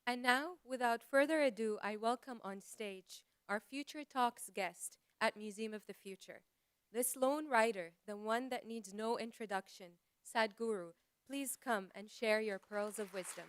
And now, without further ado, I welcome on stage our Future Talks guest at Museum of the Future. This lone writer, the one that needs no introduction, Sadhguru, please come and share your pearls of wisdom.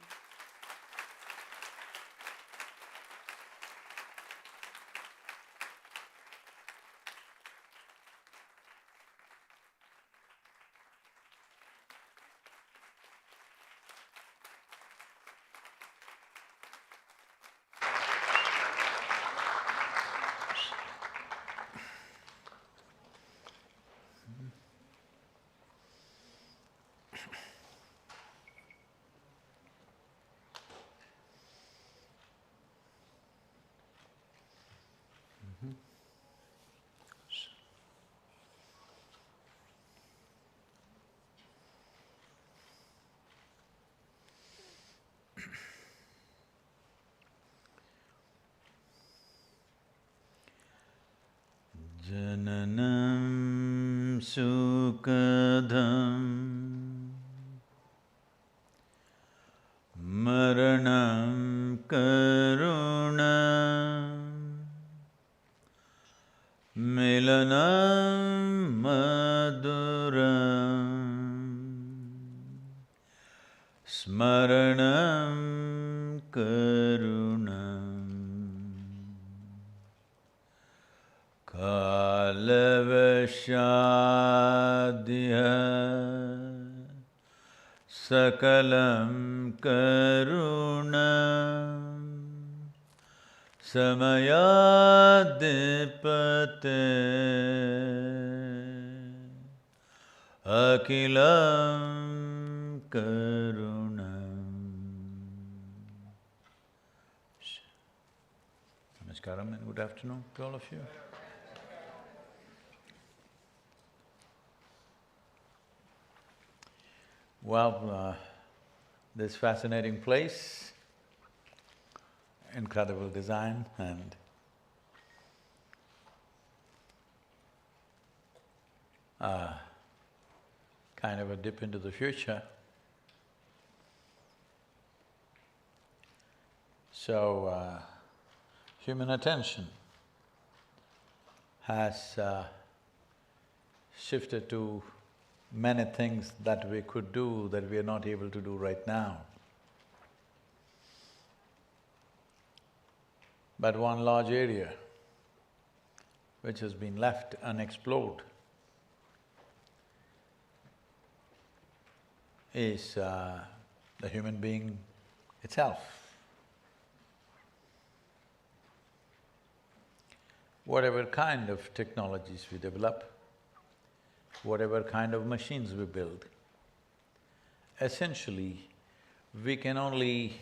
Jananam sukadam maranam karunam milanam maduram smaranam karunam kalavashadya sakalam karunam samayadipate akilam karunam. Namaskaram and good afternoon to all of you. Well, this fascinating place, incredible design and kind of a dip into the future. So, human attention has shifted to many things that we could do that we are not able to do right now. But one large area which has been left unexplored is the human being itself. Whatever kind of technologies we develop, whatever kind of machines we build, essentially, we can only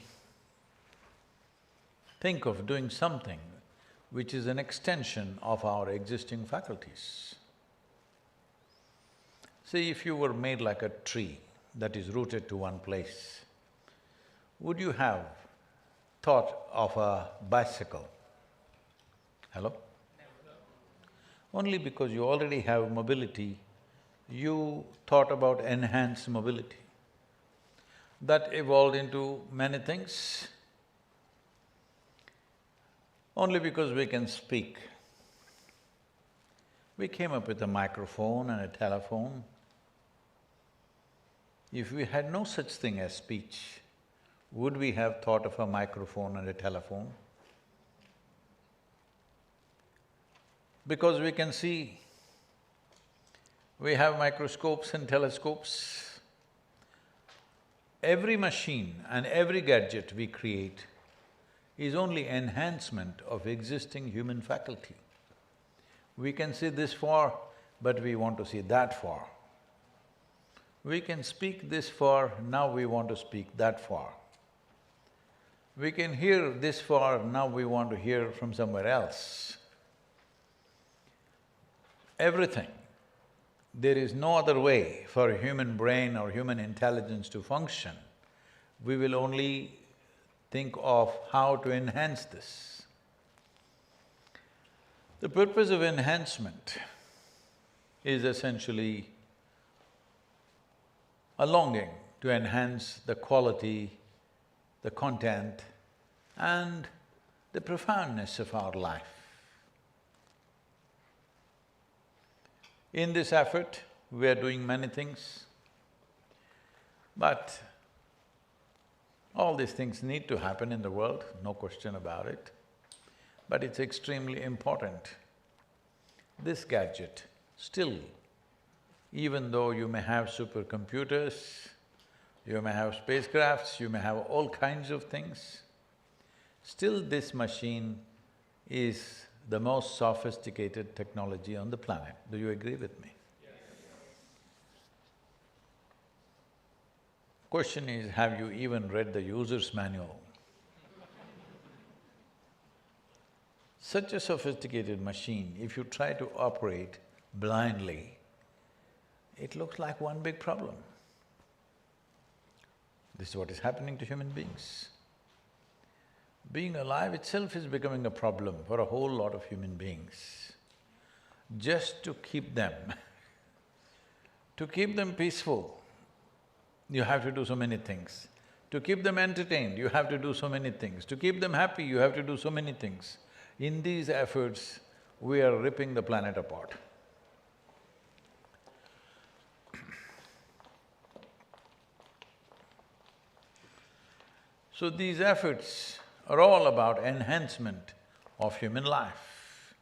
think of doing something which is an extension of our existing faculties. See, if you were made like a tree that is rooted to one place, would you have thought of a bicycle? Hello? Only because you already have mobility, you thought about enhanced mobility. That evolved into many things. Only because we can speak. We came up with a microphone and a telephone. If we had no such thing as speech, would we have thought of a microphone and a telephone? Because we can see, we have microscopes and telescopes. Every machine and every gadget we create is only enhancement of existing human faculty. We can see this far, but we want to see that far. We can speak this far, now we want to speak that far. We can hear this far, now we want to hear from somewhere else. Everything. There is no other way for a human brain or human intelligence to function. We will only think of how to enhance this. The purpose of enhancement is essentially a longing to enhance the quality, the content and the profoundness of our life. In this effort, we are doing many things, but all these things need to happen in the world, no question about it, but it's extremely important. This gadget, still, even though you may have supercomputers, you may have spacecrafts, you may have all kinds of things, still this machine is the most sophisticated technology on the planet. Do you agree with me? Yes. Question is, have you even read the user's manual? Such a sophisticated machine, if you try to operate blindly, it looks like one big problem. This is what is happening to human beings. Being alive itself is becoming a problem for a whole lot of human beings. Just to keep them peaceful, you have to do so many things. To keep them entertained, you have to do so many things. To keep them happy, you have to do so many things. In these efforts, we are ripping the planet apart. So these efforts are all about enhancement of human life.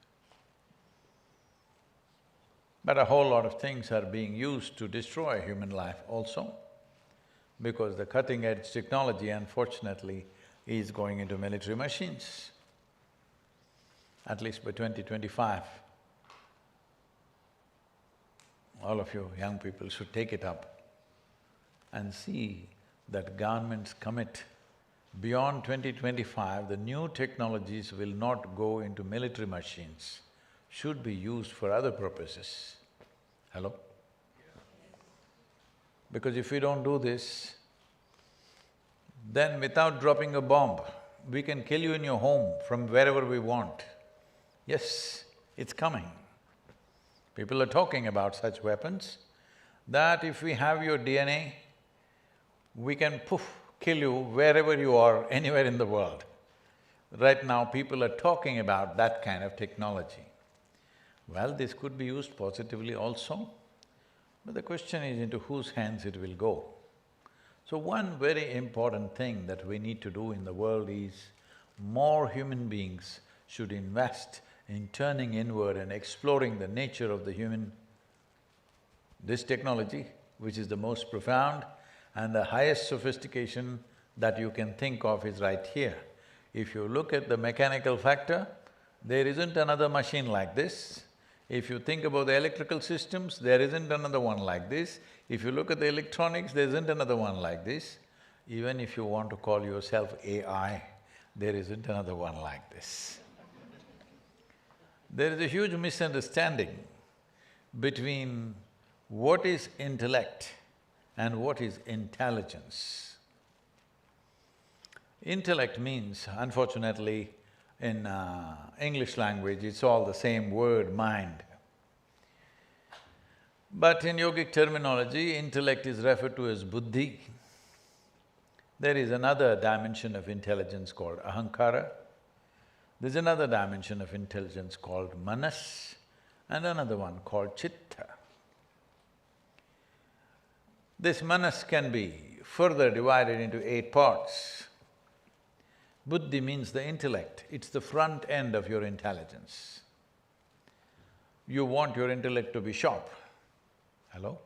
But a whole lot of things are being used to destroy human life also, because the cutting-edge technology, unfortunately, is going into military machines. At least by 2025, all of you young people should take it up and see that governments commit. Beyond 2025, the new technologies will not go into military machines, should be used for other purposes. Hello? Because if we don't do this, then without dropping a bomb, we can kill you in your home from wherever we want. Yes, it's coming. People are talking about such weapons, that if we have your DNA, we can poof, kill you wherever you are, anywhere in the world. Right now, people are talking about that kind of technology. Well, this could be used positively also, but the question is into whose hands it will go. So one very important thing that we need to do in the world is, more human beings should invest in turning inward and exploring the nature of the human. This technology, which is the most profound and the highest sophistication that you can think of, is right here. If you look at the mechanical factor, there isn't another machine like this. If you think about the electrical systems, there isn't another one like this. If you look at the electronics, there isn't another one like this. Even if you want to call yourself AI, there isn't another one like this. There is a huge misunderstanding between what is intellect and what is intelligence. Intellect means, unfortunately, in English language, it's all the same word, mind. But in yogic terminology, intellect is referred to as buddhi. There is another dimension of intelligence called ahankara. There's another dimension of intelligence called manas, and another one called chitta. This manas can be further divided into 8 parts. Buddhi means the intellect, it's the front end of your intelligence. You want your intellect to be sharp. Hello?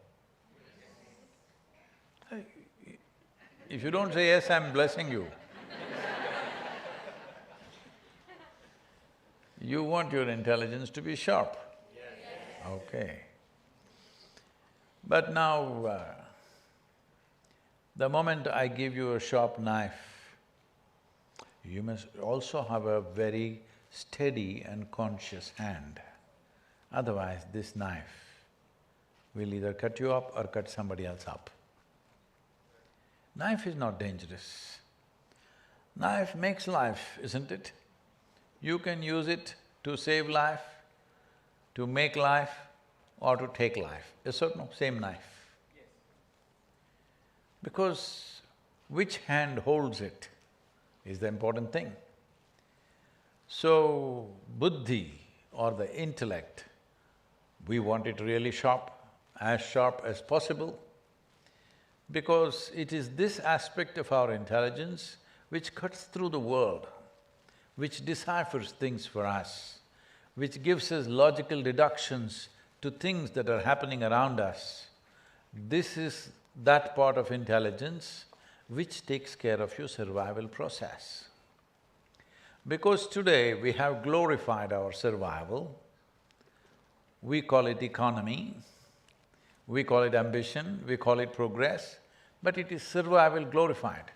If you don't say yes, I'm blessing you. You want your intelligence to be sharp. Yes. Okay. But now, the moment I give you a sharp knife, you must also have a very steady and conscious hand. Otherwise, this knife will either cut you up or cut somebody else up. Knife is not dangerous. Knife makes life, isn't it? You can use it to save life, to make life, or to take life. Yes or no? Same knife. Because which hand holds it is the important thing. So, buddhi or the intellect, we want it really sharp as possible, because it is this aspect of our intelligence which cuts through the world, which deciphers things for us, which gives us logical deductions to things that are happening around us. This is that part of intelligence which takes care of your survival process. Because today we have glorified our survival, we call it economy, we call it ambition, we call it progress, but it is survival glorified.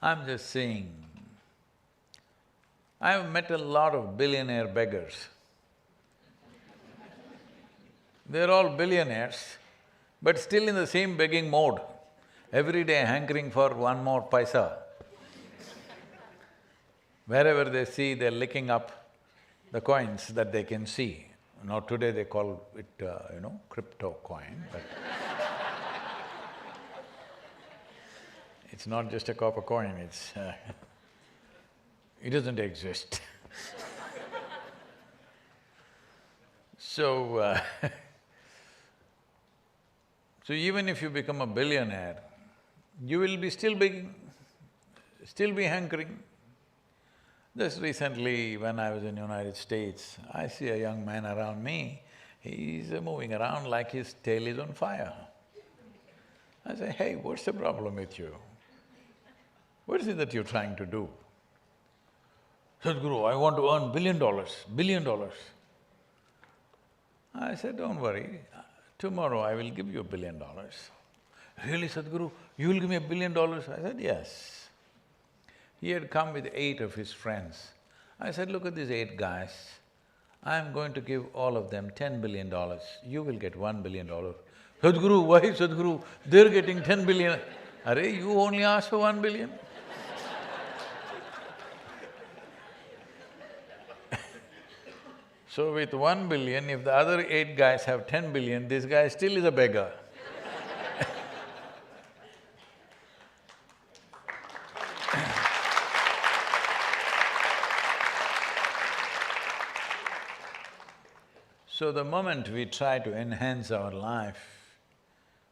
I'm just saying, I've met a lot of billionaire beggars. They're all billionaires, but still in the same begging mode, every day hankering for one more paisa. Wherever they see, they're licking up the coins that they can see. Now today they call it, crypto coin, but it's not just a copper coin, it doesn't exist. So, so even if you become a billionaire, you will be still begging, still be hankering. Just recently, when I was in United States, I see a young man around me, he's moving around like his tail is on fire. I say, hey, what's the problem with you? What is it that you're trying to do? Sadhguru, I want to earn billion dollars. I said, don't worry, tomorrow I will give you $1 billion. Really, Sadhguru, you will give me $1 billion? I said, yes. He had come with 8 of his friends. I said, look at these 8 guys, I'm going to give all of them $10 billion, you will get $1 billion. Sadhguru, why Sadhguru? They're getting 10 billion. Arey, you only asked for 1 billion. So with 1 billion, if the other 8 guys have 10 billion, this guy still is a beggar. So the moment we try to enhance our life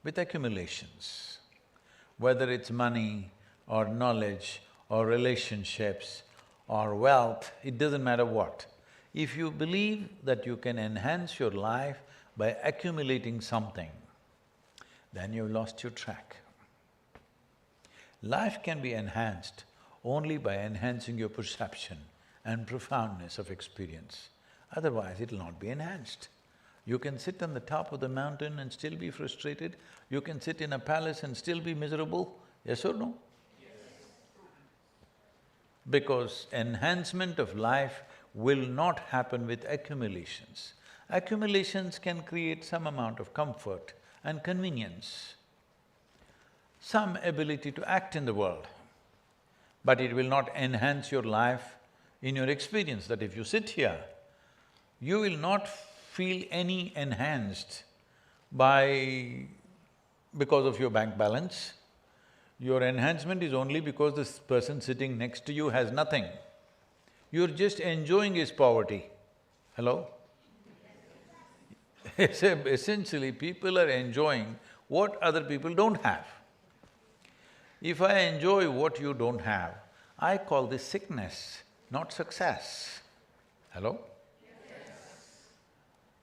with accumulations, whether it's money or knowledge or relationships or wealth, it doesn't matter what. If you believe that you can enhance your life by accumulating something, then you've lost your track. Life can be enhanced only by enhancing your perception and profoundness of experience. Otherwise, it'll not be enhanced. You can sit on the top of the mountain and still be frustrated. You can sit in a palace and still be miserable, yes or no? Yes. Because enhancement of life will not happen with accumulations. Accumulations can create some amount of comfort and convenience, some ability to act in the world, but it will not enhance your life in your experience. That if you sit here, you will not feel any enhanced because of your bank balance. Your enhancement is only because this person sitting next to you has nothing. You're just enjoying his poverty. Hello? Essentially, people are enjoying what other people don't have. If I enjoy what you don't have, I call this sickness, not success. Hello?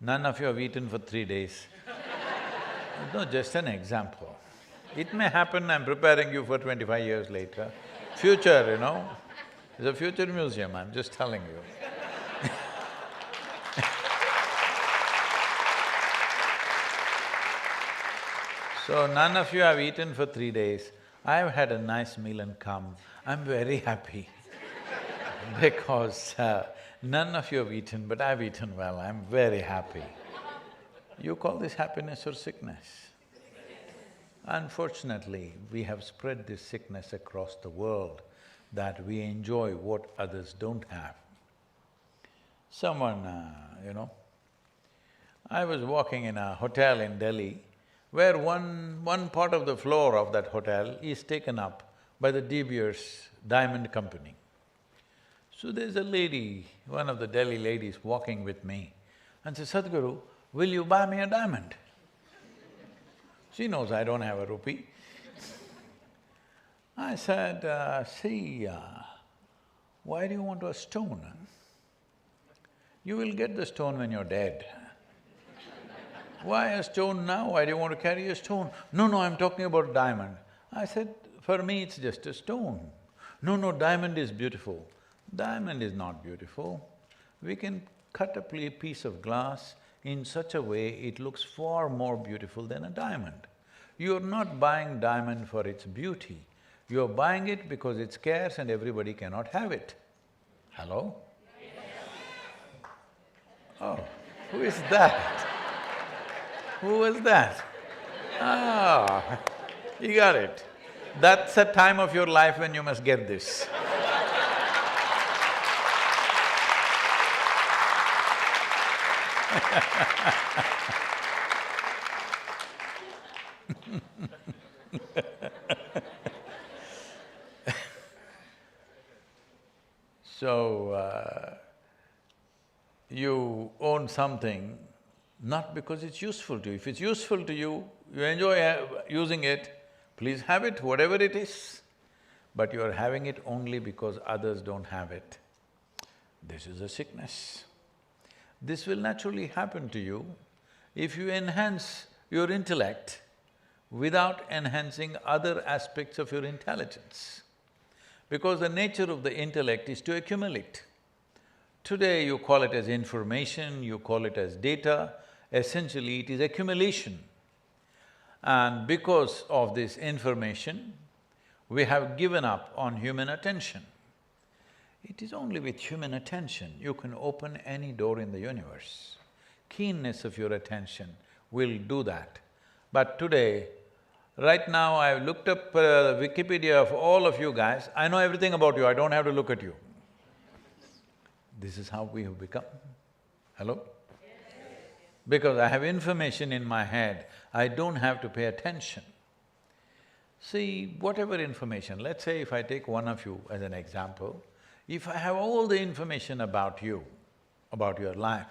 None of you have eaten for 3 days. No, just an example. It may happen, I'm preparing you for 25 years later. Future, it's a future museum, I'm just telling you. So, none of you have eaten for 3 days. I've had a nice meal and come, I'm very happy because none of you have eaten, but I've eaten well, I'm very happy. You call this happiness or sickness? Unfortunately, we have spread this sickness across the world, that we enjoy what others don't have. Someone, I was walking in a hotel in Delhi where one part of the floor of that hotel is taken up by the De Beers Diamond Company. So there's a lady, one of the Delhi ladies walking with me and says, "Sadhguru, will you buy me a diamond?" She knows I don't have a rupee. I said, why do you want a stone? You will get the stone when you're dead. Why a stone now? Why do you want to carry a stone? No, no, I'm talking about diamond. I said, for me it's just a stone. No, no, diamond is beautiful. Diamond is not beautiful. We can cut a piece of glass in such a way it looks far more beautiful than a diamond. You're not buying diamond for its beauty, you're buying it because it's scarce and everybody cannot have it. Hello? Oh, who is that? Who was that? Ah, you got it. That's a time of your life when you must get this. So, you own something not because it's useful to you. If it's useful to you, you enjoy using it, please have it, whatever it is. But you're having it only because others don't have it. This is a sickness. This will naturally happen to you if you enhance your intellect without enhancing other aspects of your intelligence. Because the nature of the intellect is to accumulate. Today you call it as information, you call it as data, essentially it is accumulation. And because of this information, we have given up on human attention. It is only with human attention you can open any door in the universe. Keenness of your attention will do that. But today, right now I've looked up Wikipedia of all of you guys, I know everything about you, I don't have to look at you. This is how we have become. Hello? Because I have information in my head, I don't have to pay attention. See, whatever information, let's say if I take one of you as an example, if I have all the information about you, about your life,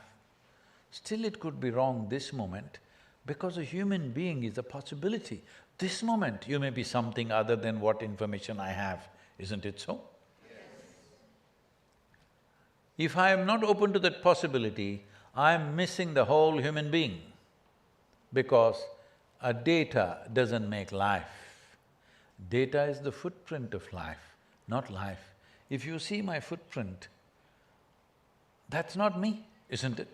still it could be wrong this moment because a human being is a possibility. This moment you may be something other than what information I have, isn't it so? If I am not open to that possibility, I am missing the whole human being because a data doesn't make life. Data is the footprint of life, not life. If you see my footprint, that's not me, isn't it?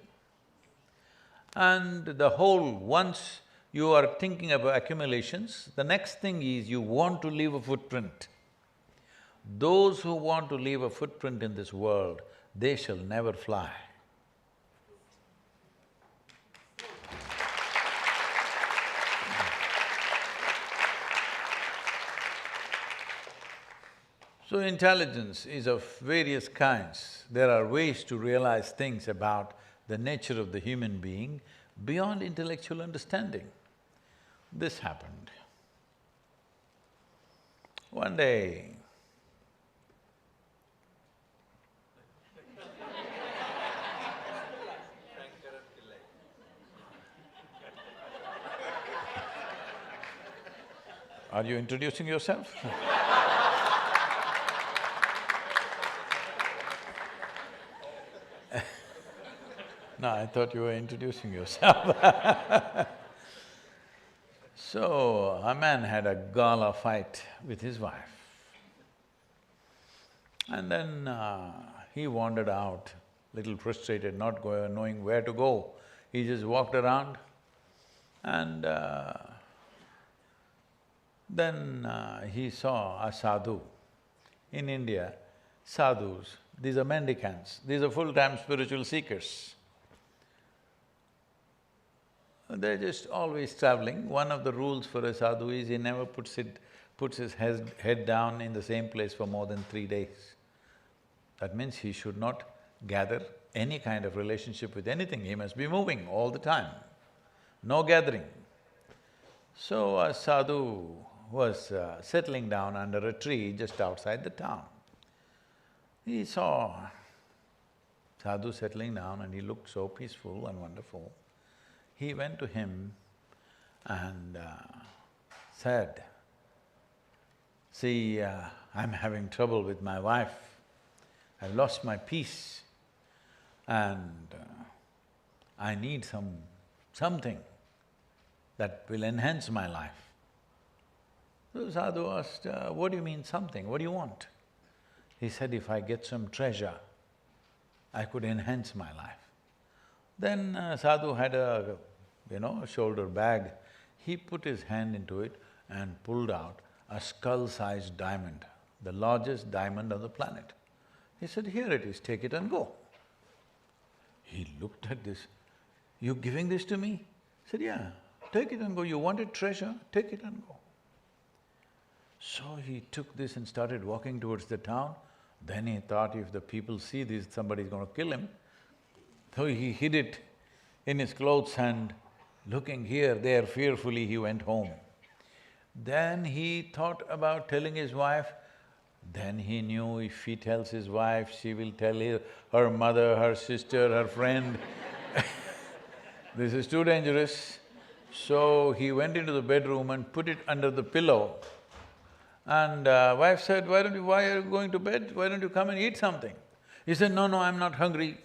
And the whole, once you are thinking about accumulations, the next thing is you want to leave a footprint. Those who want to leave a footprint in this world, they shall never fly. So intelligence is of various kinds. There are ways to realize things about the nature of the human being beyond intellectual understanding. This happened. One day, are you introducing yourself? No, I thought you were introducing yourself. So, a man had a gala fight with his wife. And then he wandered out, little frustrated, not knowing where to go. He just walked around and then he saw a sadhu. In India, sadhus, these are mendicants, these are full-time spiritual seekers. They're just always traveling. One of the rules for a sadhu is he never puts his head down in the same place for more than 3 days. That means he should not gather any kind of relationship with anything, he must be moving all the time, no gathering. So a sadhu was settling down under a tree just outside the town. He saw sadhu settling down and he looked so peaceful and wonderful. He went to him and said, "See, I'm having trouble with my wife. I've lost my peace and I need something that will enhance my life." So sadhu asked, "What do you mean something? What do you want?" He said, "If I get some treasure, I could enhance my life." Then sadhu had a shoulder bag. He put his hand into it and pulled out a skull-sized diamond, the largest diamond on the planet. He said, "Here it is, take it and go." He looked at this, "You giving this to me?" He said, "Yeah, take it and go. You wanted treasure, take it and go." So he took this and started walking towards the town. Then he thought, if the people see this, somebody's gonna kill him. So he hid it in his clothes and looking here, there, fearfully, he went home. Then he thought about telling his wife. Then he knew if he tells his wife, she will tell her mother, her sister, her friend. This is too dangerous. So he went into the bedroom and put it under the pillow. And wife said, why are you going to bed? Why don't you come and eat something? He said, no, I'm not hungry.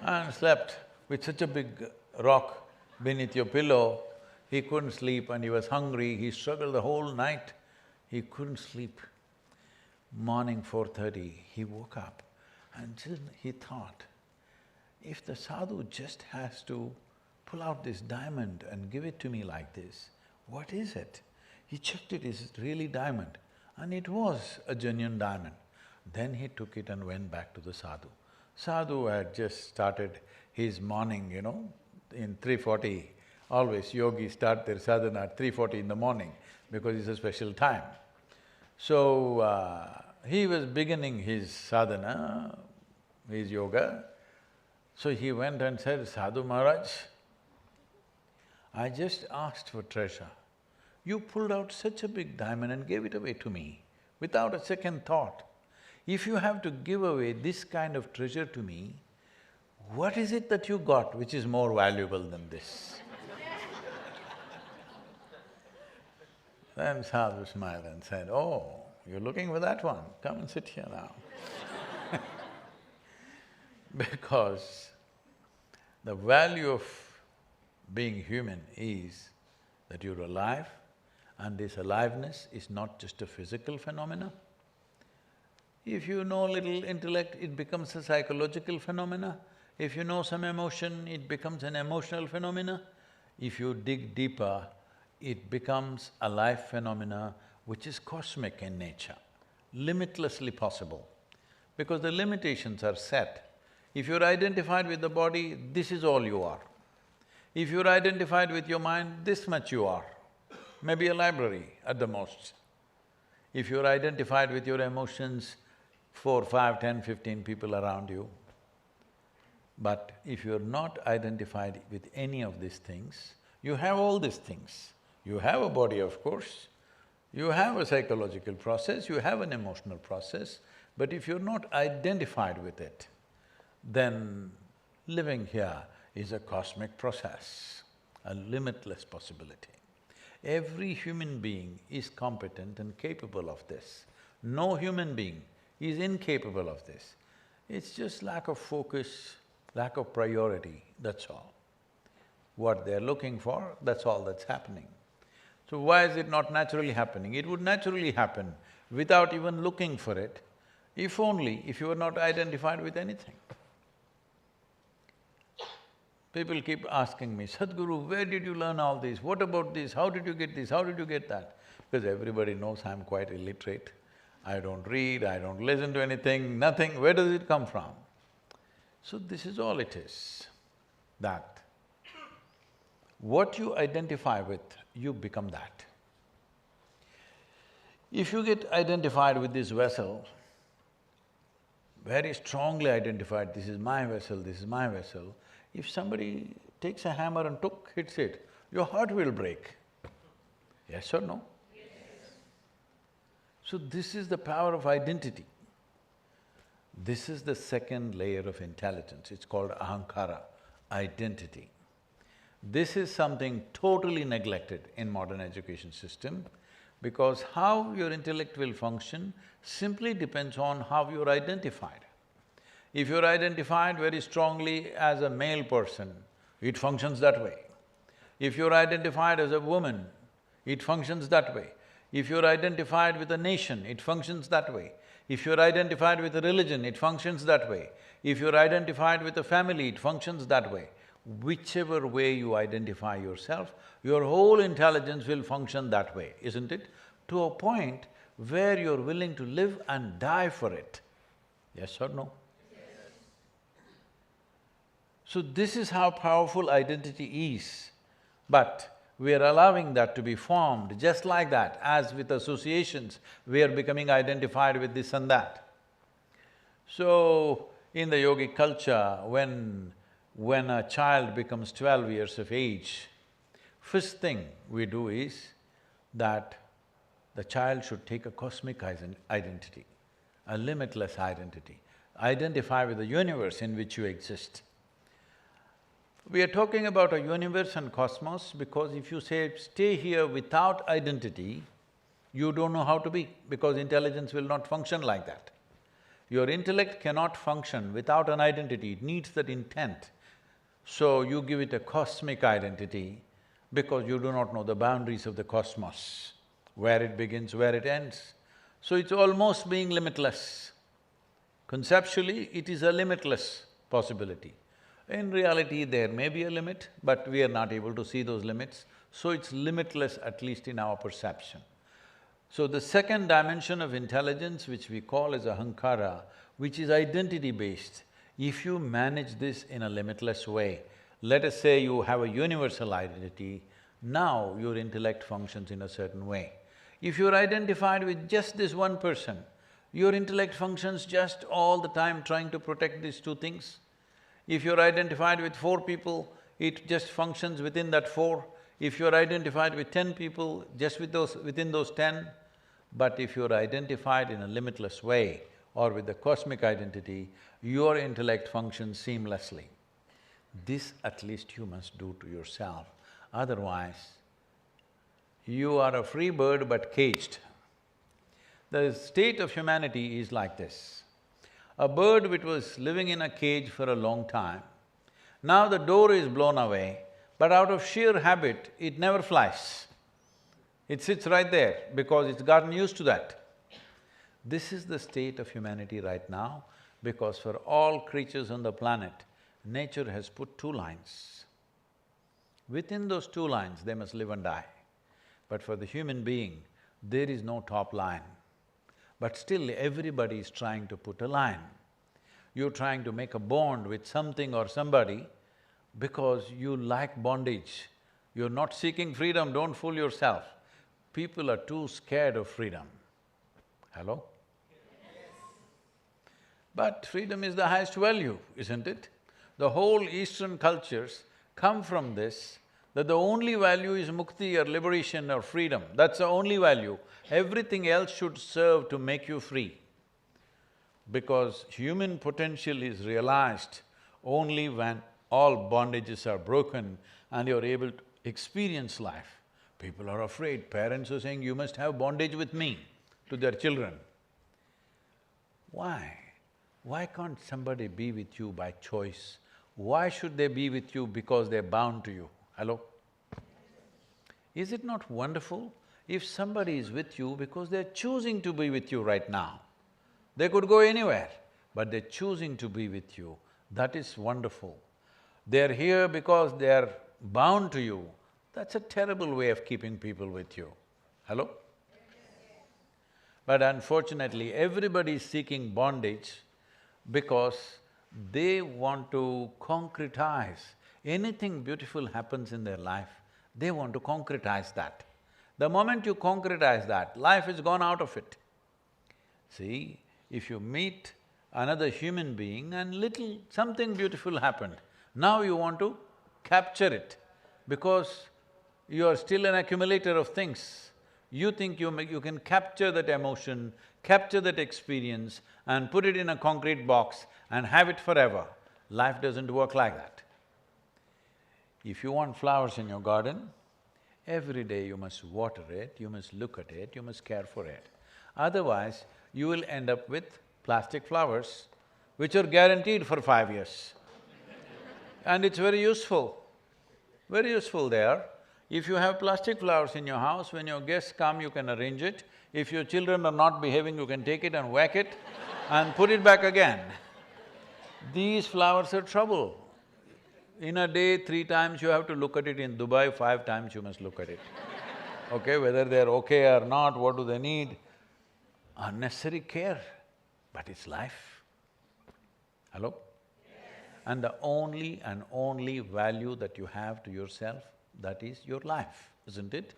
And slept with such a big rock beneath your pillow. He couldn't sleep and he was hungry. He struggled the whole night. He couldn't sleep. Morning 4:30, he woke up and he thought, if the sadhu just has to pull out this diamond and give it to me like this, what is it? He checked it, is it really diamond? And it was a genuine diamond. Then he took it and went back to the sadhu. Sadhu had just started his morning, in 3:40. Always yogis start their sadhana at 3:40 in the morning because it's a special time. So, he was beginning his sadhana, his yoga. So he went and said, "Sadhu Maharaj, I just asked for treasure. You pulled out such a big diamond and gave it away to me without a second thought. If you have to give away this kind of treasure to me, what is it that you got which is more valuable than this?" Then sadhu smiled and said, "Oh, you're looking for that one, come and sit here now." Because the value of being human is that you're alive, and this aliveness is not just a physical phenomena. If you know little intellect, it becomes a psychological phenomena. If you know some emotion, it becomes an emotional phenomena. If you dig deeper, it becomes a life phenomena which is cosmic in nature, limitlessly possible. Because the limitations are set. If you're identified with the body, this is all you are. If you're identified with your mind, this much you are, maybe a library at the most. If you're identified with your emotions, 4, 5, 10, 15 people around you. But if you're not identified with any of these things, you have all these things. You have a body, of course, you have a psychological process, you have an emotional process, but if you're not identified with it, then living here is a cosmic process, a limitless possibility. Every human being is competent and capable of this. No human being is incapable of this. It's just lack of focus, lack of priority, that's all. What they're looking for, that's all that's happening. So why is it not naturally happening? It would naturally happen without even looking for it, if only if you were not identified with anything. People keep asking me, "Sadhguru, where did you learn all this? What about this? How did you get this? How did you get that?" Because everybody knows I'm quite illiterate. I don't read, I don't listen to anything, nothing. Where does it come from? So this is all it is, that what you identify with, you become that. If you get identified with this vessel, very strongly identified, this is my vessel, this is my vessel. If somebody takes a hammer and hits it, your heart will break. Yes or no? Yes. So this is the power of identity. This is the second layer of intelligence, it's called ahankara, identity. This is something totally neglected in modern education system because how your intellect will function simply depends on how you're identified. If you're identified very strongly as a male person, it functions that way. If you're identified as a woman, it functions that way. If you're identified with a nation, it functions that way. If you're identified with a religion, it functions that way. If you're identified with a family, it functions that way. Whichever way you identify yourself, your whole intelligence will function that way, isn't it? To a point where you're willing to live and die for it. Yes or no? Yes. So this is how powerful identity is. But we are allowing that to be formed just like that, as with associations, we are becoming identified with this and that. So, in the yogic culture, when a child becomes 12 years of age, first thing we do is that the child should take a cosmic identity, a limitless identity, identify with the universe in which you exist. We are talking about a universe and cosmos because if you say, stay here without identity, you don't know how to be, because intelligence will not function like that. Your intellect cannot function without an identity, it needs that intent. So you give it a cosmic identity because you do not know the boundaries of the cosmos, where it begins, where it ends. So it's almost being limitless. Conceptually, it is a limitless possibility. In reality, there may be a limit, but we are not able to see those limits, so it's limitless at least in our perception. So the second dimension of intelligence, which we call as ahankara, which is identity-based, if you manage this in a limitless way, let us say you have a universal identity, now your intellect functions in a certain way. If you're identified with just this one person, your intellect functions just all the time trying to protect these two things. If you're identified with 4 people, it just functions within that 4. If you're identified with 10 people, just within those 10. But if you're identified in a limitless way or with the cosmic identity, your intellect functions seamlessly. This at least you must do to yourself, otherwise you are a free bird but caged. The state of humanity is like this. A bird which was living in a cage for a long time, now the door is blown away, but out of sheer habit, it never flies. It sits right there because it's gotten used to that. This is the state of humanity right now, because for all creatures on the planet, nature has put 2 lines. Within those 2 lines, they must live and die. But for the human being, there is no top line. But still everybody is trying to put a line. You're trying to make a bond with something or somebody because you like bondage. You're not seeking freedom, don't fool yourself. People are too scared of freedom. Hello? Yes. But freedom is the highest value, isn't it? The whole Eastern cultures come from this, that the only value is mukti or liberation or freedom, that's the only value. Everything else should serve to make you free. Because human potential is realized only when all bondages are broken and you're able to experience life. People are afraid, parents are saying, you must have bondage with me, to their children. Why? Why can't somebody be with you by choice? Why should they be with you because they're bound to you? Hello? Is it not wonderful if somebody is with you because they're choosing to be with you right now? They could go anywhere, but they're choosing to be with you. That is wonderful. They're here because they're bound to you. That's a terrible way of keeping people with you. Hello? But unfortunately, everybody is seeking bondage because they want to concretize. Anything beautiful happens in their life, they want to concretize that. The moment you concretize that, life is gone out of it. See, if you meet another human being and something beautiful happened. Now you want to capture it because you are still an accumulator of things. You think you can capture that emotion, capture that experience and put it in a concrete box and have it forever. Life doesn't work like that. If you want flowers in your garden, every day you must water it, you must look at it, you must care for it. Otherwise, you will end up with plastic flowers, which are guaranteed for 5 years. And it's very useful there. If you have plastic flowers in your house, when your guests come, you can arrange it. If your children are not behaving, you can take it and whack it and put it back again. These flowers are trouble. In a day, 3 times you have to look at it. In Dubai, 5 times you must look at it. Okay, whether they're okay or not, what do they need? Unnecessary care, but it's life. Hello? And the only value that you have to yourself, that is your life, isn't it?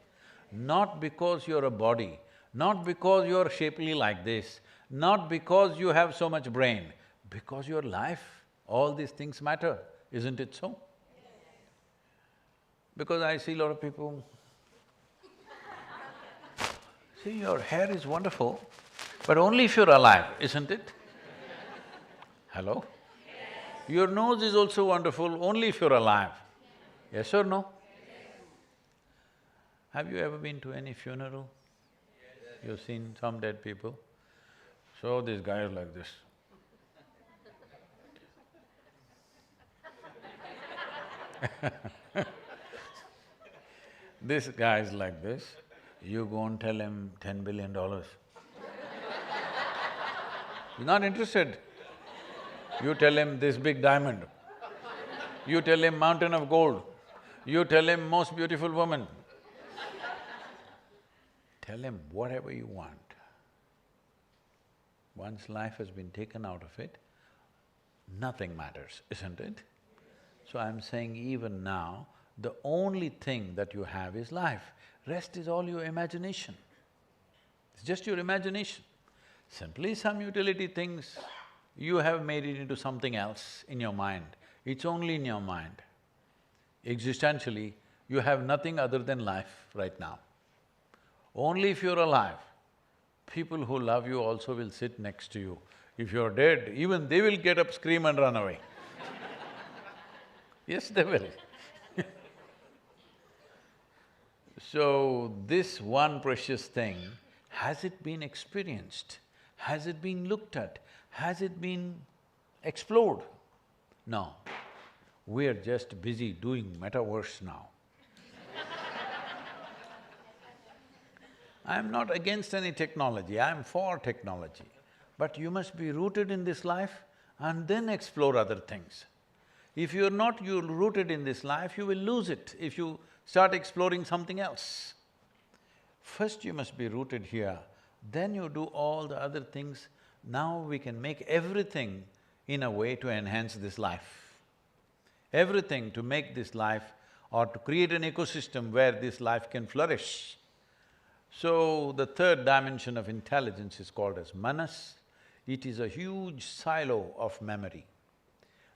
Not because you're a body, not because you're shapely like this, not because you have so much brain, because your life, all these things matter, isn't it so? Because I see a lot of people, see, your hair is wonderful, but only if you're alive, isn't it? Hello? Your nose is also wonderful, only if you're alive. Yes or no? Have you ever been to any funeral? You've seen some dead people? So this guy is like this. This guy is like this, you go and tell him $10 billion. He's not interested. You tell him this big diamond, you tell him mountain of gold, you tell him most beautiful woman. Tell him whatever you want. Once life has been taken out of it, nothing matters, isn't it? So I'm saying even now, the only thing that you have is life. Rest is all your imagination. It's just your imagination. Simply some utility things, you have made it into something else in your mind. It's only in your mind. Existentially, you have nothing other than life right now. Only if you're alive, people who love you also will sit next to you. If you're dead, even they will get up, scream and run away. Yes, they will. So, this one precious thing, has it been experienced? Has it been looked at? Has it been explored? No. We're just busy doing metaverse now. I'm not against any technology, I'm for technology. But you must be rooted in this life and then explore other things. If you're not rooted in this life, you will lose it if you start exploring something else. First you must be rooted here, then you do all the other things. Now we can make everything in a way to enhance this life. Everything to make this life or to create an ecosystem where this life can flourish. So, the third dimension of intelligence is called as manas. It is a huge silo of memory.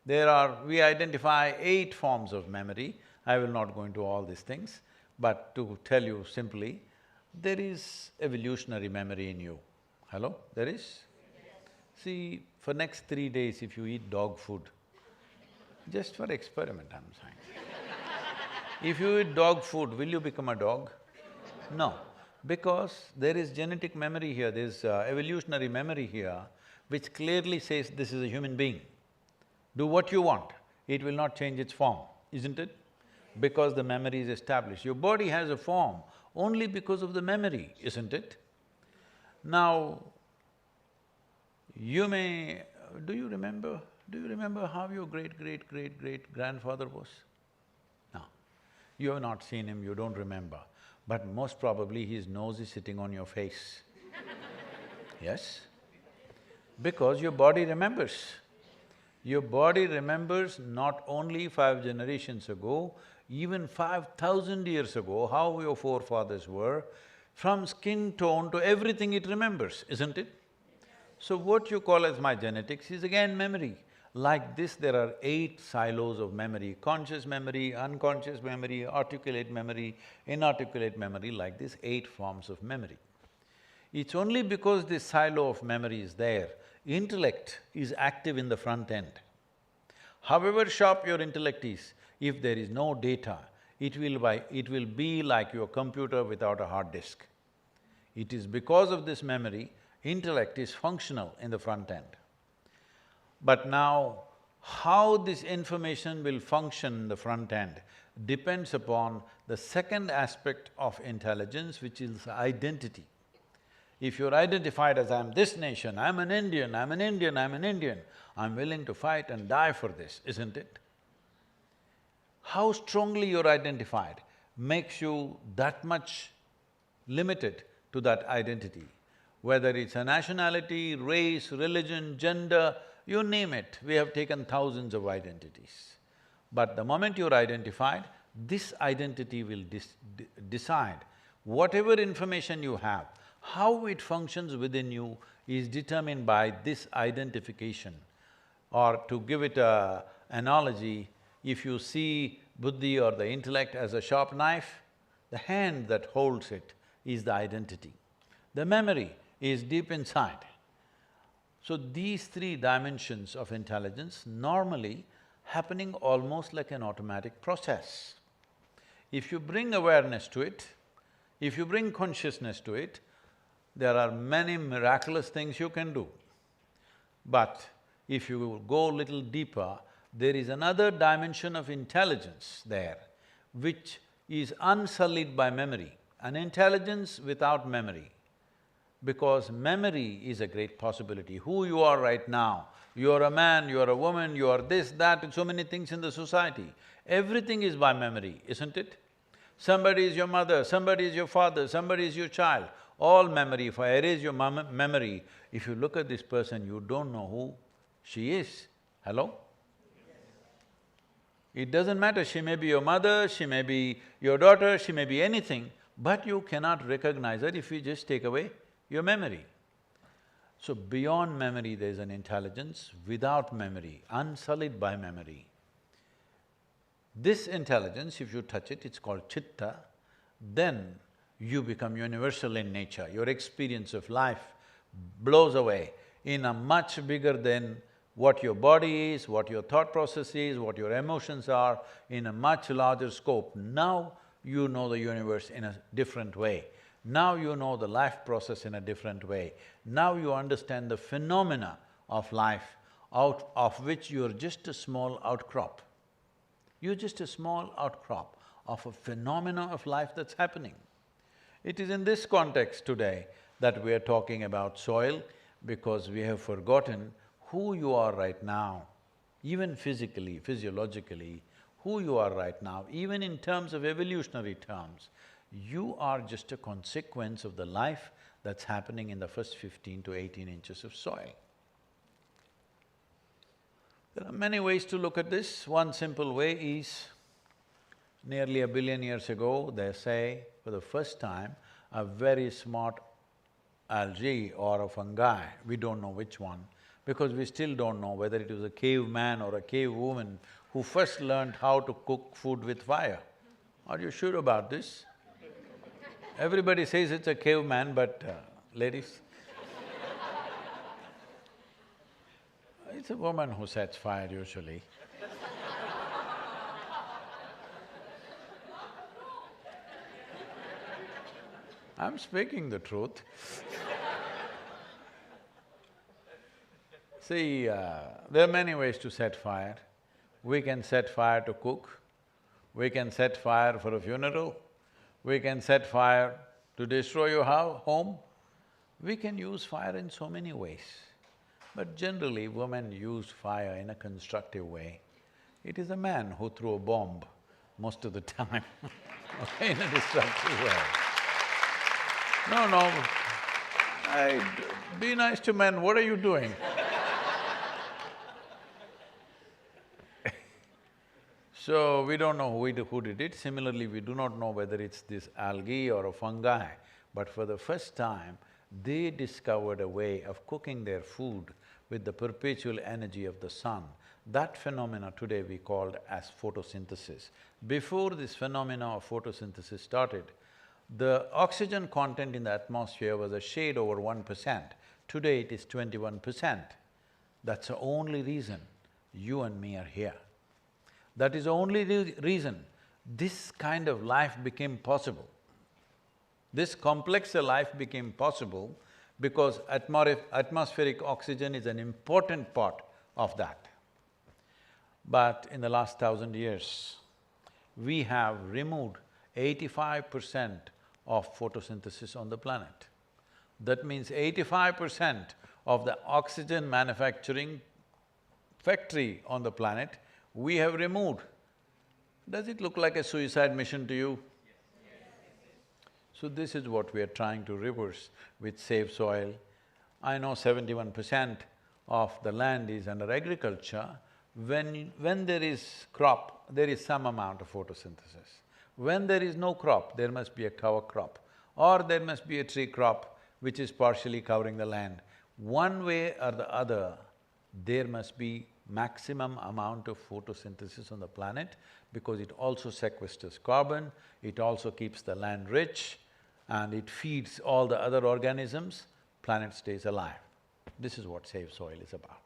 We identify 8 forms of memory. I will not go into all these things, but to tell you simply, there is evolutionary memory in you. Hello? There is? See, for next 3 days if you eat dog food, just for experiment I'm saying. If you eat dog food, will you become a dog? No, because there is genetic memory here, there's evolutionary memory here, which clearly says this is a human being. Do what you want, it will not change its form, isn't it? Because the memory is established. Your body has a form only because of the memory, isn't it? Now, you may… do you remember how your great-great-great-great-grandfather was? No. You have not seen him, you don't remember. But most probably his nose is sitting on your face. Yes? Because your body remembers. Your body remembers not only 5 generations ago, even 5,000 years ago, how your forefathers were, from skin tone to everything it remembers, isn't it? So what you call as my genetics is again memory. Like this, there are 8 silos of memory: conscious memory, unconscious memory, articulate memory, inarticulate memory, like this 8 forms of memory. It's only because this silo of memory is there, intellect is active in the front end. However sharp your intellect is, if there is no data, it will be like your computer without a hard disk. It is because of this memory, intellect is functional in the front end. But now, how this information will function in the front end depends upon the second aspect of intelligence, which is identity. If you're identified as, I'm this nation, I'm an Indian, I'm an Indian, I'm an Indian, I'm willing to fight and die for this, isn't it? How strongly you're identified makes you that much limited to that identity. Whether it's a nationality, race, religion, gender, you name it, we have taken thousands of identities. But the moment you're identified, this identity will decide whatever information you have, how it functions within you is determined by this identification. Or to give it a analogy, if you see buddhi or the intellect as a sharp knife, the hand that holds it is the identity. The memory is deep inside. So these 3 dimensions of intelligence normally happening almost like an automatic process. If you bring awareness to it, if you bring consciousness to it, there are many miraculous things you can do. But if you go a little deeper, there is another dimension of intelligence there, which is unsullied by memory, an intelligence without memory. Because memory is a great possibility. Who you are right now, you are a man, you are a woman, you are this, that, and so many things in the society. Everything is by memory, isn't it? Somebody is your mother, somebody is your father, somebody is your child, all memory. If I erase your memory, if you look at this person, you don't know who she is. Hello? It doesn't matter, she may be your mother, she may be your daughter, she may be anything, but you cannot recognize her if you just take away your memory. So beyond memory there is an intelligence, without memory, unsullied by memory. This intelligence, if you touch it, it's called chitta, then you become universal in nature. Your experience of life blows away in a much bigger than what your body is, what your thought process is, what your emotions are, in a much larger scope. Now you know the universe in a different way. Now you know the life process in a different way. Now you understand the phenomena of life, out of which you're just a small outcrop. You're just a small outcrop of a phenomena of life that's happening. It is in this context today that we are talking about soil, because we have forgotten who you are right now, even physically, physiologically, who you are right now, even in terms of evolutionary terms. You are just a consequence of the life that's happening in the first 15 to 18 inches of soil. There are many ways to look at this. One simple way is, nearly 1 billion years ago, they say, for the first time, a very smart algae or a fungi, we don't know which one, because we still don't know whether it was a caveman or a cave woman who first learned how to cook food with fire. Are you sure about this? Everybody says it's a caveman, but ladies, it's a woman who sets fire usually. I'm speaking the truth. See, there are many ways to set fire. We can set fire to cook, we can set fire for a funeral, we can set fire to destroy your home. We can use fire in so many ways. But generally, women use fire in a constructive way. It is a man who threw a bomb most of the time okay, in a destructive way. No, be nice to men, what are you doing? So, we don't know who did it. Similarly, we do not know whether it's this algae or a fungi, but for the first time, they discovered a way of cooking their food with the perpetual energy of the sun. That phenomena today we called as photosynthesis. Before this phenomena of photosynthesis started, the oxygen content in the atmosphere was a shade over 1%. Today it is 21%. That's the only reason you and me are here. That is the only reason this kind of life became possible. This complexer life became possible because atmospheric oxygen is an important part of that. But in the last 1,000 years, we have removed 85% of photosynthesis on the planet. That means 85% of the oxygen manufacturing factory on the planet, we have removed. Does it look like a suicide mission to you? So this is what we are trying to reverse with Save Soil. I know 71% of the land is under agriculture. When there is crop, there is some amount of photosynthesis. When there is no crop, there must be a cover crop, or there must be a tree crop which is partially covering the land. One way or the other, there must be maximum amount of photosynthesis on the planet because it also sequesters carbon, it also keeps the land rich, and it feeds all the other organisms, planet stays alive. This is what Save Soil is about.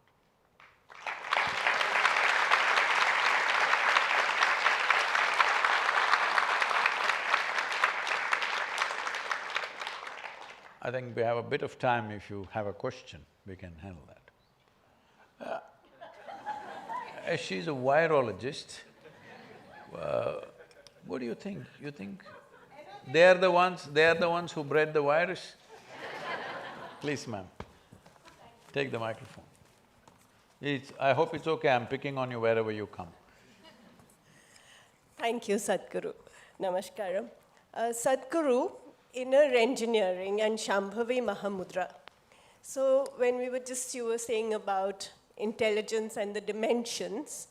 I think we have a bit of time. If you have a question, we can handle that. She's a virologist. What do you think? You think they are the ones who bred the virus? Please, ma'am, take the microphone. I hope it's okay, I'm picking on you wherever you come. Thank you, Sadhguru. Namaskaram. Sadhguru, inner engineering and Shambhavi Mahamudra. So when you were saying about intelligence and the dimensions,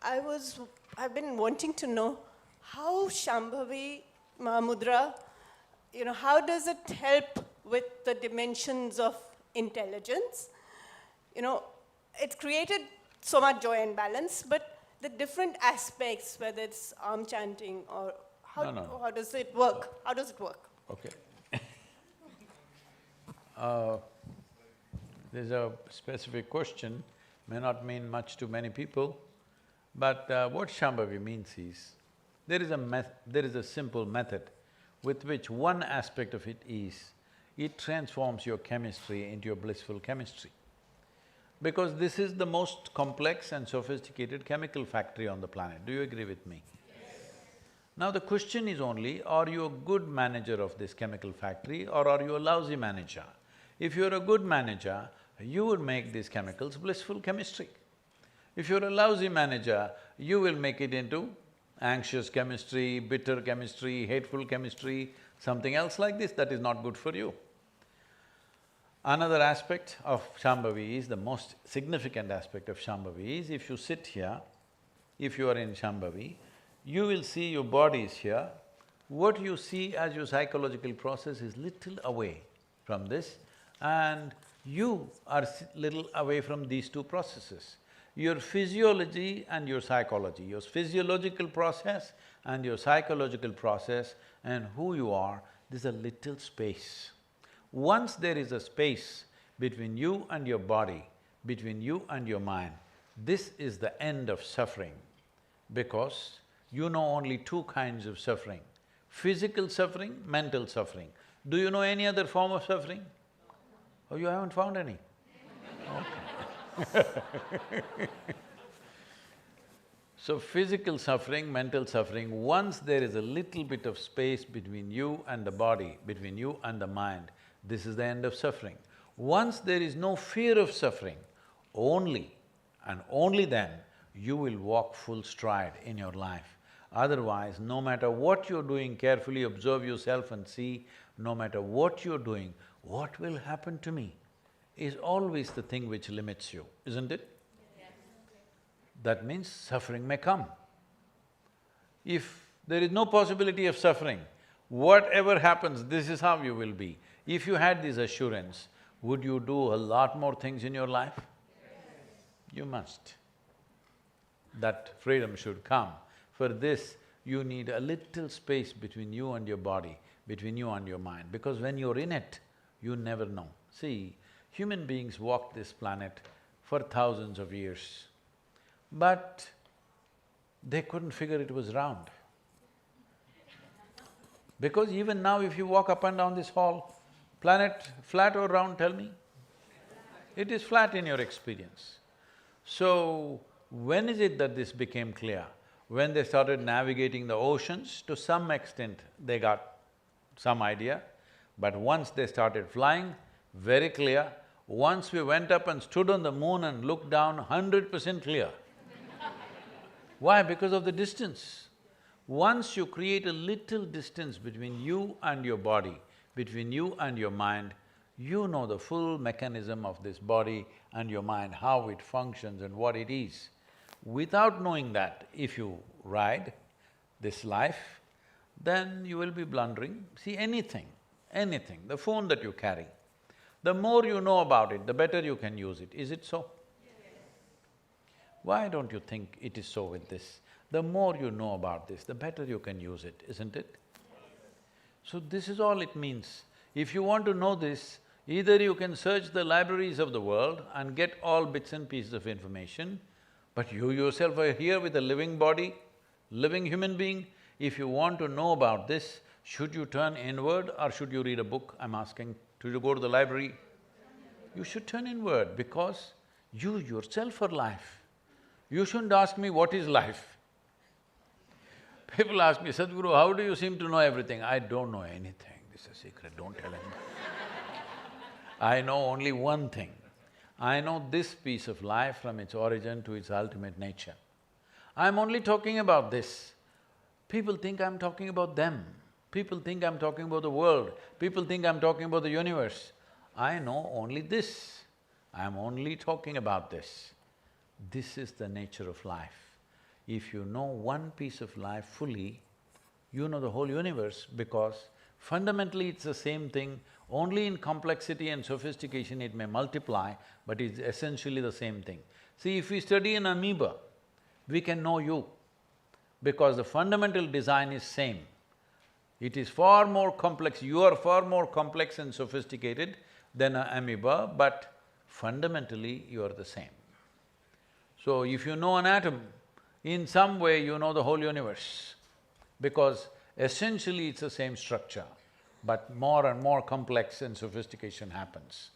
I've been wanting to know how Shambhavi Mahamudra, how does it help with the dimensions of intelligence? It's created so much joy and balance, but the different aspects, whether it's arm chanting or how does it work? How does it work? Okay. There's a specific question, may not mean much to many people, but what Shambhavi means is, there is a simple method with which one aspect of it is, it transforms your chemistry into a blissful chemistry. Because this is the most complex and sophisticated chemical factory on the planet. Do you agree with me? Now the question is only, are you a good manager of this chemical factory or are you a lousy manager? If you're a good manager, you will make these chemicals blissful chemistry. If you're a lousy manager, you will make it into anxious chemistry, bitter chemistry, hateful chemistry, something else like this that is not good for you. Another aspect of Shambhavi is, the most significant aspect of Shambhavi is, if you sit here, if you are in Shambhavi, you will see your body is here. What you see as your psychological process is little away from this, and you are little away from these two processes. Your physiology and your psychology, your physiological process and your psychological process and who you are, there's a little space. Once there is a space between you and your body, between you and your mind, this is the end of suffering, because you know only two kinds of suffering: physical suffering, mental suffering. Do you know any other form of suffering? Oh, you haven't found any? Okay. So physical suffering, mental suffering, once there is a little bit of space between you and the body, between you and the mind, this is the end of suffering. Once there is no fear of suffering, only and only then you will walk full stride in your life. Otherwise, no matter what you're doing, carefully observe yourself and see, no matter what you're doing, what will happen to me is always the thing which limits you, isn't it? Yes. That means suffering may come. If there is no possibility of suffering, whatever happens, this is how you will be. If you had this assurance, would you do a lot more things in your life? Yes. You must. That freedom should come. For this, you need a little space between you and your body, between you and your mind, because when you're in it, you never know. See, human beings walked this planet for thousands of years, but they couldn't figure it was round. Because even now if you walk up and down this hall, planet flat or round, tell me? It is flat in your experience. So, when is it that this became clear? When they started navigating the oceans, to some extent they got some idea, but once they started flying, very clear. Once we went up and stood on the moon and looked down, 100% clear. Why? Because of the distance. Once you create a little distance between you and your body, between you and your mind, you know the full mechanism of this body and your mind, how it functions and what it is. Without knowing that, if you ride this life, then you will be blundering. See, anything, the phone that you carry, the more you know about it, the better you can use it. Is it so? Yes. Why don't you think it is so with this? The more you know about this, the better you can use it, isn't it? So this is all it means. If you want to know this, either you can search the libraries of the world and get all bits and pieces of information, but you yourself are here with a living body, living human being. If you want to know about this, should you turn inward or should you read a book? I'm asking, should you go to the library? You should turn inward because you yourself are life. You shouldn't ask me what is life. People ask me, Sadhguru, how do you seem to know everything? I don't know anything, this is a secret, don't tell anyone. I know only one thing. I know this piece of life from its origin to its ultimate nature. I'm only talking about this. People think I'm talking about them. People think I'm talking about the world. People think I'm talking about the universe. I know only this. I'm only talking about this. This is the nature of life. If you know one piece of life fully, you know the whole universe because fundamentally it's the same thing, only in complexity and sophistication it may multiply, but it's essentially the same thing. See, if we study an amoeba, we can know you because the fundamental design is same. It is far more complex, you are far more complex and sophisticated than an amoeba, but fundamentally you are the same. So if you know an atom, in some way you know the whole universe, because essentially it's the same structure, but more and more complex and sophistication happens.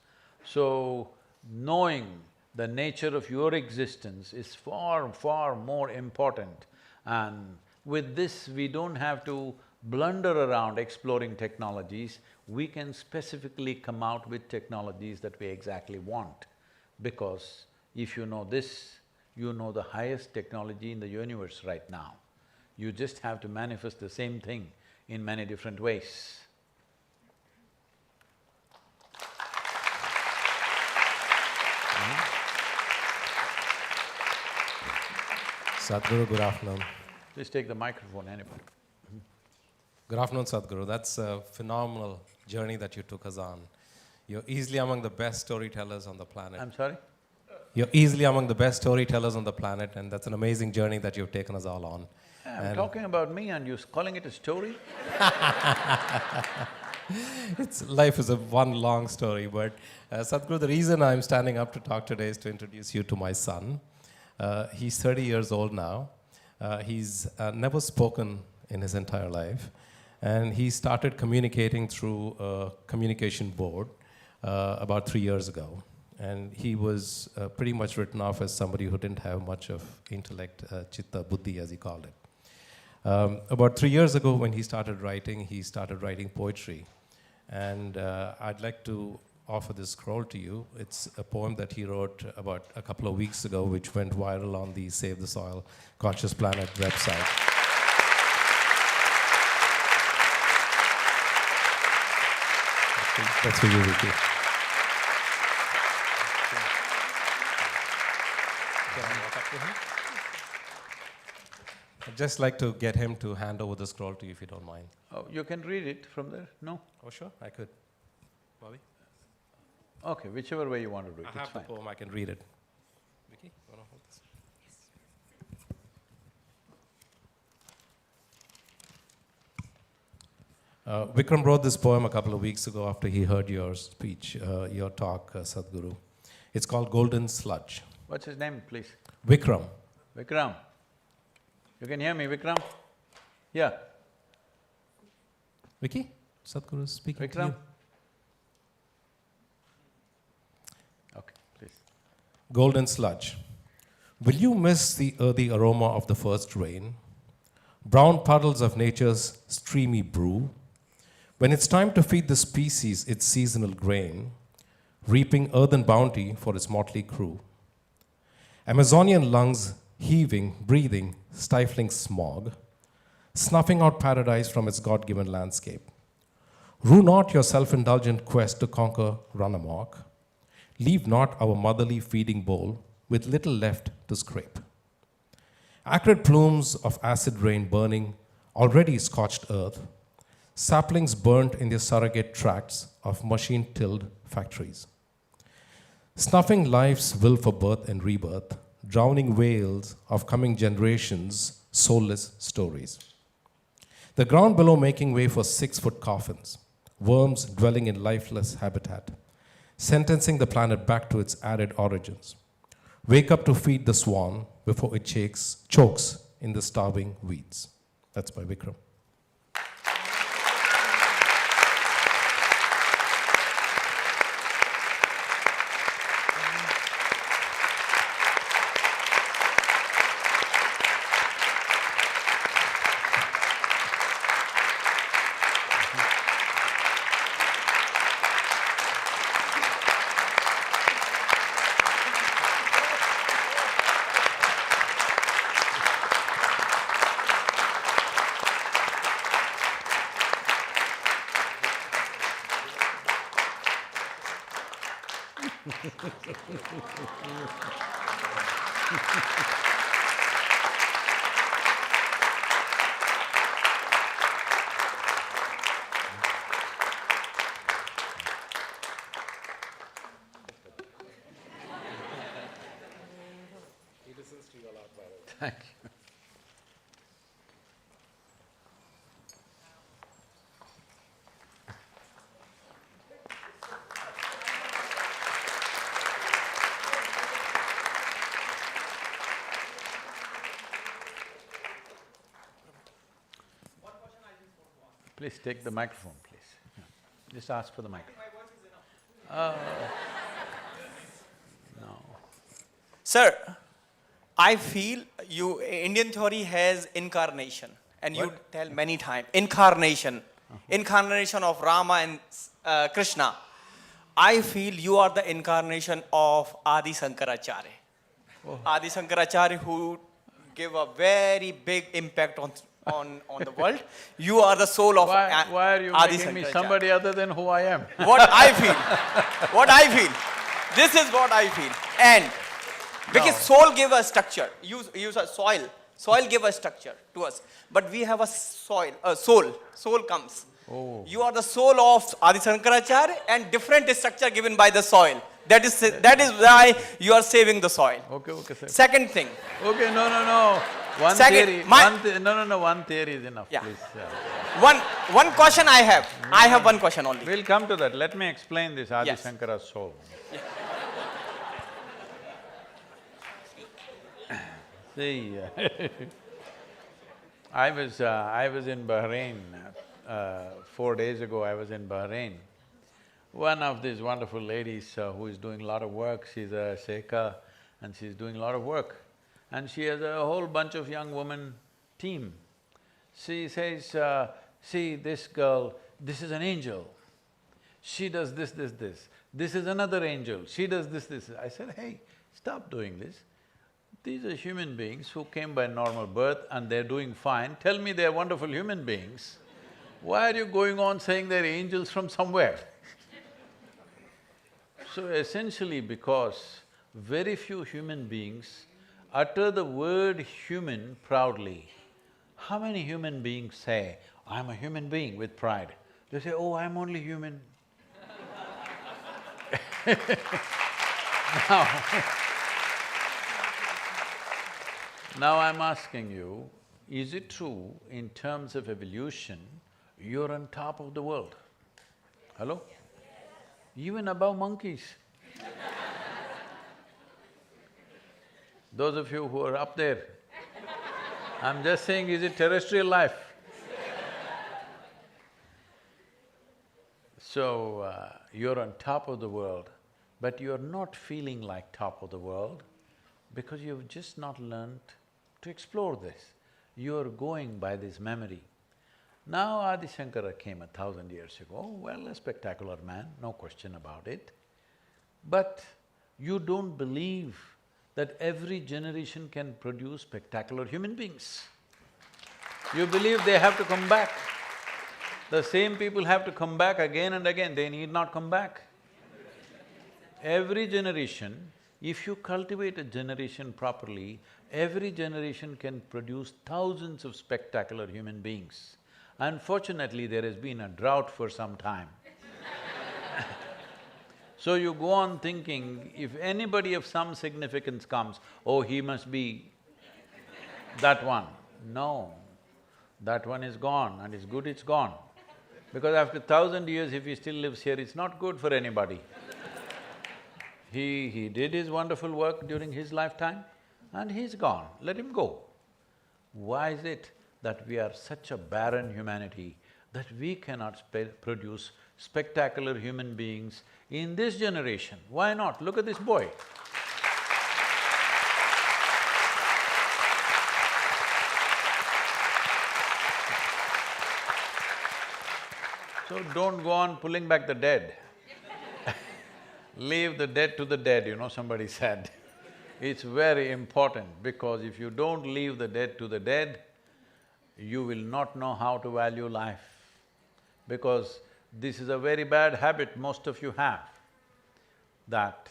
So, knowing the nature of your existence is far, far more important, and with this we don't have to blunder around exploring technologies, we can specifically come out with technologies that we exactly want. Because if you know this, you know the highest technology in the universe right now. You just have to manifest the same thing in many different ways. Sadhguru, good afternoon. Please take the microphone, anybody. Good afternoon, Sadhguru. That's a phenomenal journey that you took us on. You're easily among the best storytellers on the planet. I'm sorry? You're easily among the best storytellers on the planet, and that's an amazing journey that you've taken us all on. I'm talking about me and you're calling it a story? Life is a one long story, but Sadhguru, the reason I'm standing up to talk today is to introduce you to my son. He's 30 years old now. He's never spoken in his entire life, and he started communicating through a communication board about 3 years ago. And he was pretty much written off as somebody who didn't have much of intellect, chitta, buddhi as he called it. About 3 years ago when he started writing poetry. And I'd like to offer this scroll to you. It's a poem that he wrote about a couple of weeks ago, which went viral on the Save the Soil Conscious Planet website. That's for you, Vicky. I'd just like to get him to hand over the scroll to you if you don't mind. Oh, you can read it from there? No? Oh, sure, I could. Bobby? Okay, whichever way you want to do it, I it's have the fine. poem, I can read it. Vicky, you wanna hold this? Vikram wrote this poem a couple of weeks ago after he heard your speech, your talk, Sadhguru. It's called Golden Sludge. What's his name, please? Vikram. Vikram. You can hear me, Vikram? Yeah. Vicky, Sadhguru is speaking to Vikram? you. Okay, please. Golden Sludge. Will you miss the earthy aroma of the first rain? Brown puddles of nature's streamy brew? When it's time to feed the species its seasonal grain, reaping earthen bounty for its motley crew. Amazonian lungs heaving, breathing, stifling smog, snuffing out paradise from its God-given landscape. Rue not your self-indulgent quest to conquer run amok. Leave not our motherly feeding bowl with little left to scrape. Acrid plumes of acid rain burning already scorched earth, saplings burnt in their surrogate tracts of machine-tilled factories. Snuffing life's will for birth and rebirth, drowning wails of coming generations' soulless stories. The ground below making way for 6-foot coffins, worms dwelling in lifeless habitat, sentencing the planet back to its arid origins. Wake up to feed the swan before it chokes in the starving weeds. That's by Vikram. Thank you. Please take the microphone, please. Yeah. Just ask for the microphone. No. Sir, I feel Indian theory has incarnation, and you What? tell many times incarnation, incarnation of Rama and Krishna. I feel you are the incarnation of Adi Sankaracharya. Adi Sankaracharya, who gave a very big impact on the world. You are the soul of Why are you Adi making me Sankaracharya. somebody other than who I am? What I feel, what I feel. This is what I feel. And because soul gave us structure. Use a soil. Soil gave us structure to us. But we have a soul. Soul comes. Oh. You are the soul of Adi Sankaracharya, and different structure given by the soil. That is why you are saving the soil. Okay, sir. Second thing. Okay, no. One Second, theory, one theory is enough, Yeah. please. One question I have. I have one question only. We'll come to that. Let me explain this Adi Yes. Shankara's soul. See, I was in Bahrain, 4 days ago I was in Bahrain. One of these wonderful ladies who is doing a lot of work, she's a Sheikha and she's doing a lot of work. And she has a whole bunch of young women team. She says, see this girl, this is an angel. She does this. This is another angel, she does this. I said, hey, stop doing this. These are human beings who came by normal birth and they're doing fine. Tell me they're wonderful human beings. Why are you going on saying they're angels from somewhere? So essentially because very few human beings utter the word human proudly. How many human beings say, I'm a human being with pride? They say, oh, I'm only human. Now I'm asking you, is it true in terms of evolution, you're on top of the world? Hello? Even above monkeys. Those of you who are up there, I'm just saying, is it terrestrial life? So, you're on top of the world, but you're not feeling like top of the world because you've just not learned to explore this. You're going by this memory. Now Adi Shankara came 1,000 years ago, well, a spectacular man, no question about it. But you don't believe that every generation can produce spectacular human beings. You believe they have to come back. The same people have to come back again and again, they need not come back. Every generation, if you cultivate a generation properly, every generation can produce thousands of spectacular human beings. Unfortunately, there has been a drought for some time. So you go on thinking, if anybody of some significance comes, oh, he must be that one. No, that one is gone and it's good it's gone. Because after 1,000 years, if he still lives here, it's not good for anybody. He did his wonderful work during his lifetime and he's gone, let him go. Why is it that we are such a barren humanity that we cannot produce spectacular human beings in this generation? Why not? Look at this boy. So don't go on pulling back the dead. Leave the dead to the dead, somebody said. It's very important because if you don't leave the dead to the dead, you will not know how to value life. Because this is a very bad habit most of you have, that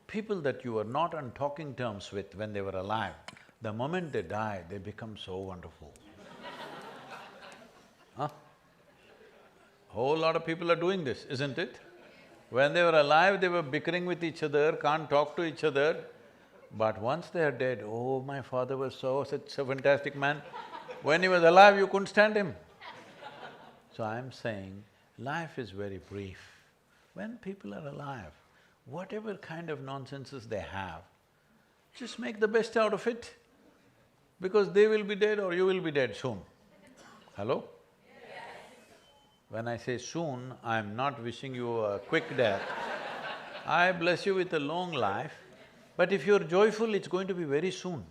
people that you were not on talking terms with when they were alive, the moment they die, they become so wonderful. Huh? Whole lot of people are doing this, isn't it? When they were alive, they were bickering with each other, can't talk to each other. But once they are dead, oh, my father was such a fantastic man. When he was alive, you couldn't stand him. So I'm saying, life is very brief. When people are alive, whatever kind of nonsenses they have, just make the best out of it. Because they will be dead or you will be dead soon. Hello? When I say soon, I'm not wishing you a quick death. I bless you with a long life, but if you're joyful, it's going to be very soon.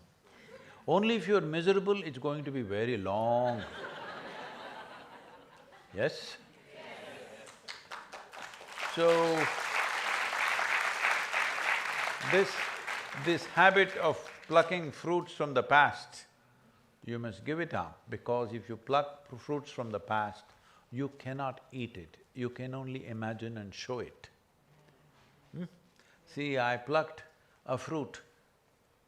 Only if you're miserable, it's going to be very long. Yes? So, this habit of plucking fruits from the past, you must give it up, because if you pluck fruits from the past, you cannot eat it, you can only imagine and show it. See, I plucked a fruit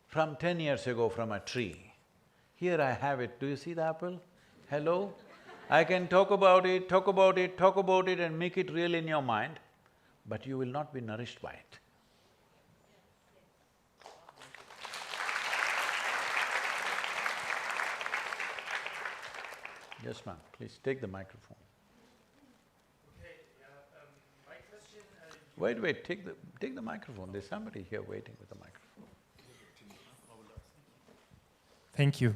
from 10 years ago from a tree. Here I have it, do you see the apple? Hello? I can talk about it, talk about it, talk about it and make it real in your mind, but you will not be nourished by it. Yes, ma'am, please take the microphone. Wait, take the microphone, there's somebody here waiting with the microphone. Thank you.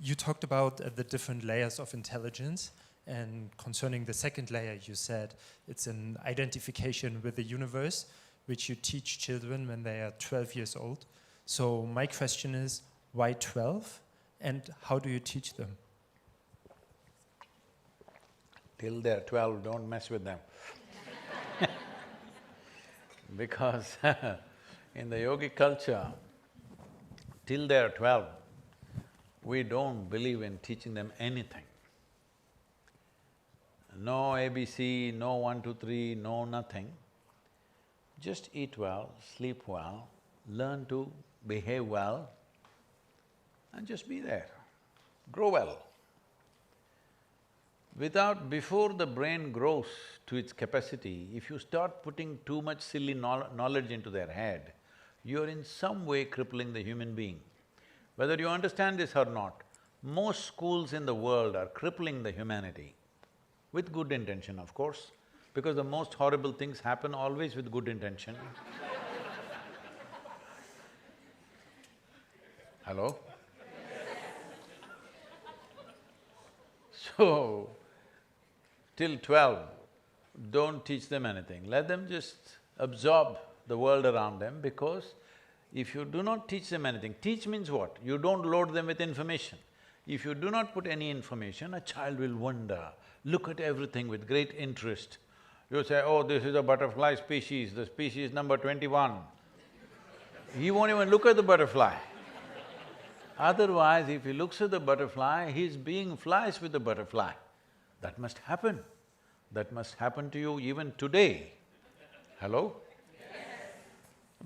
You talked about the different layers of intelligence, and concerning the second layer, you said it's an identification with the universe, which you teach children when they are 12 years old. So my question is, why 12, and how do you teach them? Till they're 12, don't mess with them. Because in the yogic culture, till they're 12, we don't believe in teaching them anything. No ABC, no 1, 2, 3, no nothing. Just eat well, sleep well, learn to behave well, and just be there. Grow well. Before the brain grows to its capacity, if you start putting too much silly knowledge into their head, you're in some way crippling the human being. Whether you understand this or not, most schools in the world are crippling the humanity, with good intention, of course, because the most horrible things happen always with good intention. Hello? So, till 12, don't teach them anything, let them just absorb the world around them, because if you do not teach them anything, teach means what? You don't load them with information. If you do not put any information, a child will wonder, look at everything with great interest. You say, oh, this is a butterfly species, the species number 21. He won't even look at the butterfly. Otherwise, if he looks at the butterfly, he's being flies with the butterfly. That must happen. That must happen to you even today. Hello?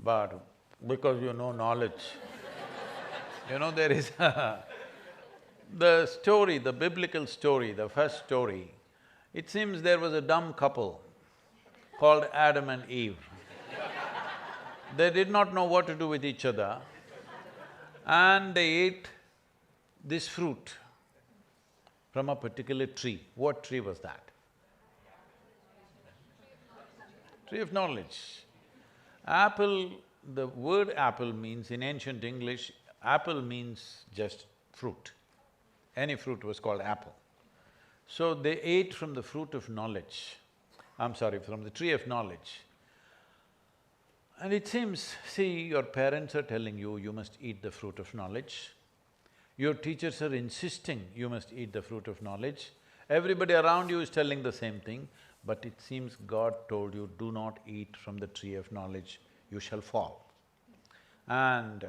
But because you know knowledge, there is the story, the biblical story, the first story, it seems there was a dumb couple called Adam and Eve. They did not know what to do with each other, and they ate this fruit from a particular tree. What tree was that? Tree of knowledge. Apple, the word apple means, in ancient English, apple means just fruit. Any fruit was called apple. So they ate from the fruit of knowledge, from the tree of knowledge. And it seems, see, your parents are telling you, you must eat the fruit of knowledge. Your teachers are insisting you must eat the fruit of knowledge. Everybody around you is telling the same thing, but it seems God told you, do not eat from the tree of knowledge, you shall fall. And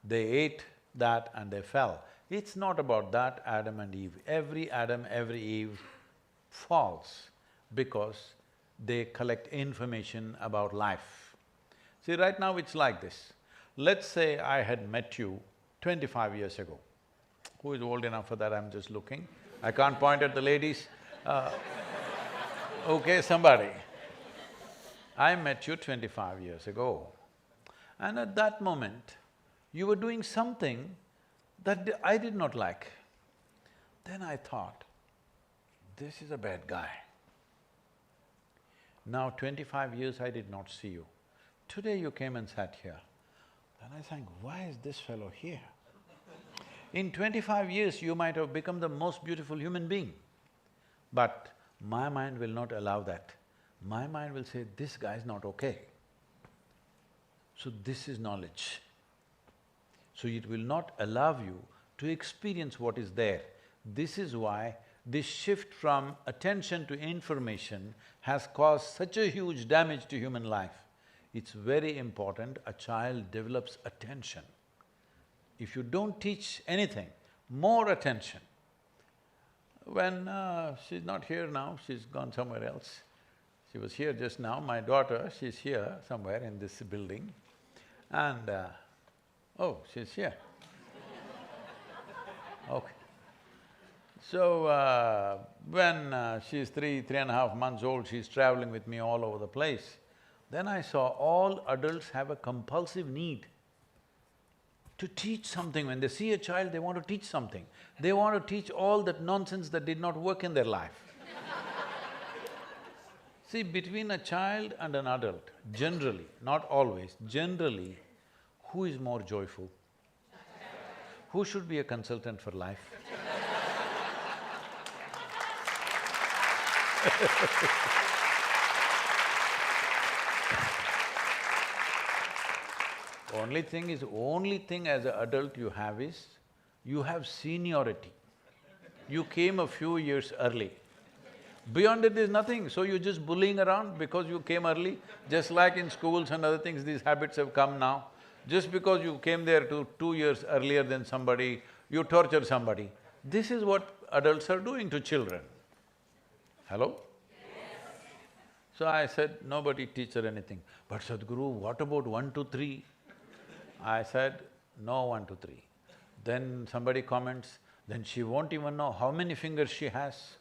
they ate that and they fell. It's not about that Adam and Eve. Every Adam, every Eve falls because they collect information about life. See, right now it's like this. Let's say I had met you 25 years ago. Who is old enough for that? I'm just looking. I can't point at the ladies. Okay, somebody. I met you 25 years ago, and at that moment, you were doing something that I did not like. Then I thought, this is a bad guy. Now 25 years I did not see you. Today you came and sat here. Then I think, why is this fellow here? In 25 years you might have become the most beautiful human being, but my mind will not allow that. My mind will say, this guy is not okay. So this is knowledge. So it will not allow you to experience what is there. This is why this shift from attention to information has caused such a huge damage to human life. It's very important a child develops attention. If you don't teach anything, more attention. When she's not here now, she's gone somewhere else. She was here just now, my daughter, she's here somewhere in this building, and oh, she's here. Okay. So, when she's 3.5 months old, she's traveling with me all over the place. Then I saw all adults have a compulsive need to teach something. When they see a child, they want to teach something. They want to teach all that nonsense that did not work in their life. See, between a child and an adult, generally, not always, generally, who is more joyful? Who should be a consultant for life? Only thing as an adult you have is, you have seniority. You came a few years early. Beyond it, there's nothing, so you're just bullying around because you came early. Just like in schools and other things, these habits have come now. Just because you came there 2 years earlier than somebody, you torture somebody. This is what adults are doing to children. Hello? Yes. So I said, nobody teach her anything. But Sadhguru, what about 1, 2, 3? I said, no 1, 2, 3. Then somebody comments, then she won't even know how many fingers she has.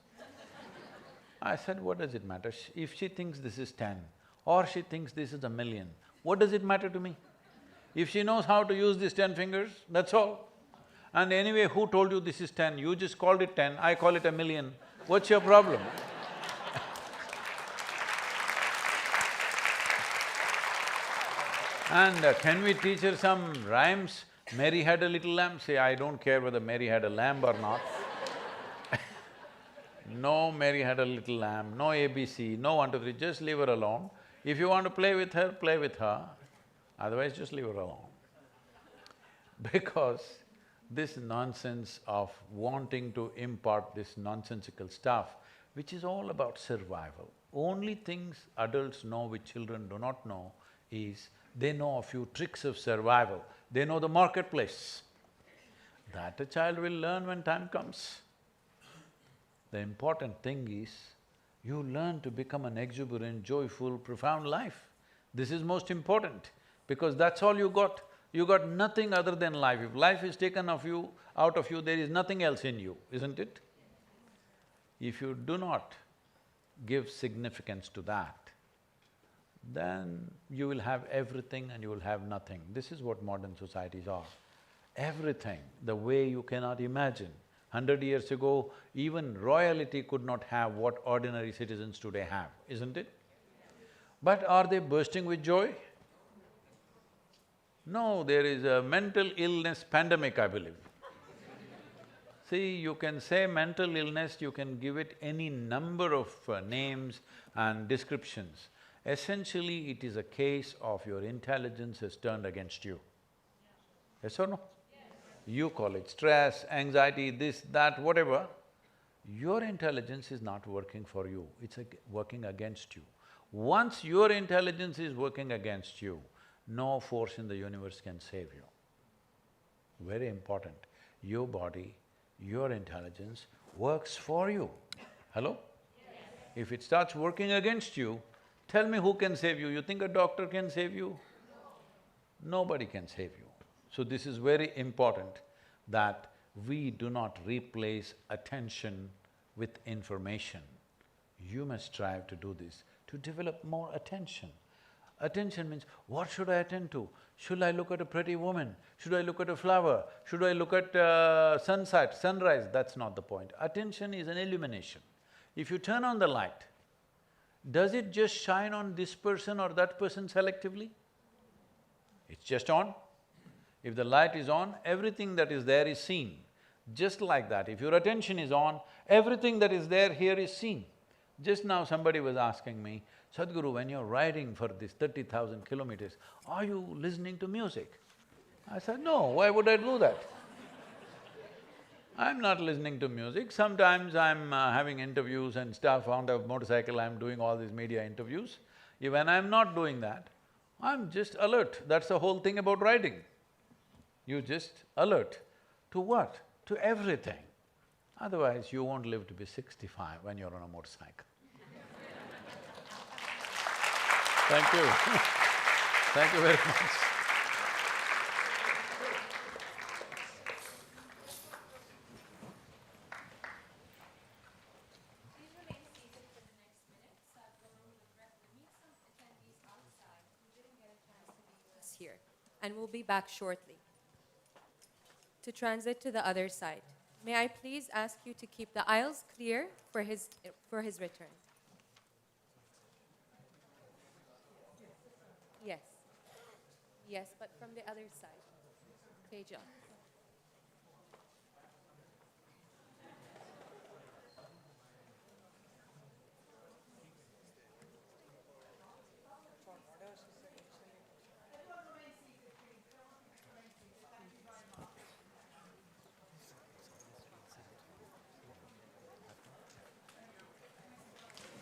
I said, what does it matter? If she thinks this is 10 or she thinks this is a million, what does it matter to me? If she knows how to use these 10 fingers, that's all. And anyway, who told you this is 10? You just called it 10, I call it a million. What's your problem? And can we teach her some rhymes? Mary had a little lamb, say, I don't care whether Mary had a lamb or not. No, Mary had a little lamb, no ABC, no 1, 2, 3, just leave her alone. If you want to play with her, otherwise just leave her alone. Because this nonsense of wanting to impart this nonsensical stuff, which is all about survival. Only things adults know which children do not know is they know a few tricks of survival, they know the marketplace. That a child will learn when time comes. The important thing is, you learn to become an exuberant, joyful, profound life. This is most important, because that's all you got. You got nothing other than life. If life is taken out of you, there is nothing else in you, isn't it? If you do not give significance to that, then you will have everything and you will have nothing. This is what modern societies are. Everything, the way you cannot imagine. 100 years ago, even royalty could not have what ordinary citizens today have, isn't it? But are they bursting with joy? No, there is a mental illness pandemic, I believe. See, you can say mental illness, you can give it any number of names and descriptions. Essentially, it is a case of your intelligence has turned against you. Yes or no? You call it stress, anxiety, this, that, whatever. Your intelligence is not working for you, it's working against you. Once your intelligence is working against you, no force in the universe can save you. Very important. Your body, your intelligence works for you. Hello? Yes. If it starts working against you, tell me who can save you? You think a doctor can save you? No. Nobody can save you. So this is very important that we do not replace attention with information. You must strive to do this, to develop more attention. Attention means, what should I attend to? Should I look at a pretty woman? Should I look at a flower? Should I look at sunset, sunrise? That's not the point. Attention is an illumination. If you turn on the light, does it just shine on this person or that person selectively? It's just on. If the light is on, everything that is there is seen. Just like that, if your attention is on, everything that is there here is seen. Just now somebody was asking me, Sadhguru, when you're riding for this 30,000 kilometers, are you listening to music? I said, no, why would I do that? I'm not listening to music. Sometimes I'm having interviews and stuff on the motorcycle, I'm doing all these media interviews. When I'm not doing that, I'm just alert. That's the whole thing about riding. You just alert. To what? To everything. Otherwise, you won't live to be 65 when you're on a motorcycle. Thank you. Thank you very much. Please remain seated for the next minute. Sadhguru will meet some attendees outside who didn't get a chance to be with us here, and we'll be back shortly. To transit to the other side, may I please ask you to keep the aisles clear for his return? Yes. Yes, but from the other side. Teja.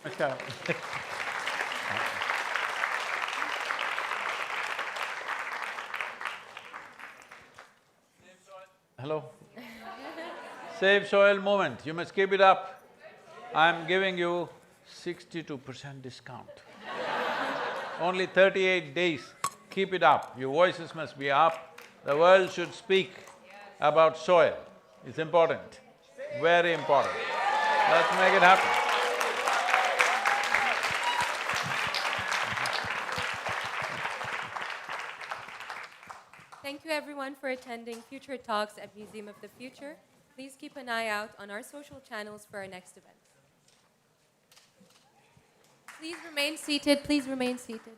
Okay. Hello? Save soil movement, you must keep it up. I'm giving you 62% discount. Only 38 days, keep it up. Your voices must be up. The world should speak about soil. It's important, very important. Let's make it happen. everyone for attending Future Talks at Museum of the Future. Please keep an eye out on our social channels for our next event. Please remain seated. Please remain seated.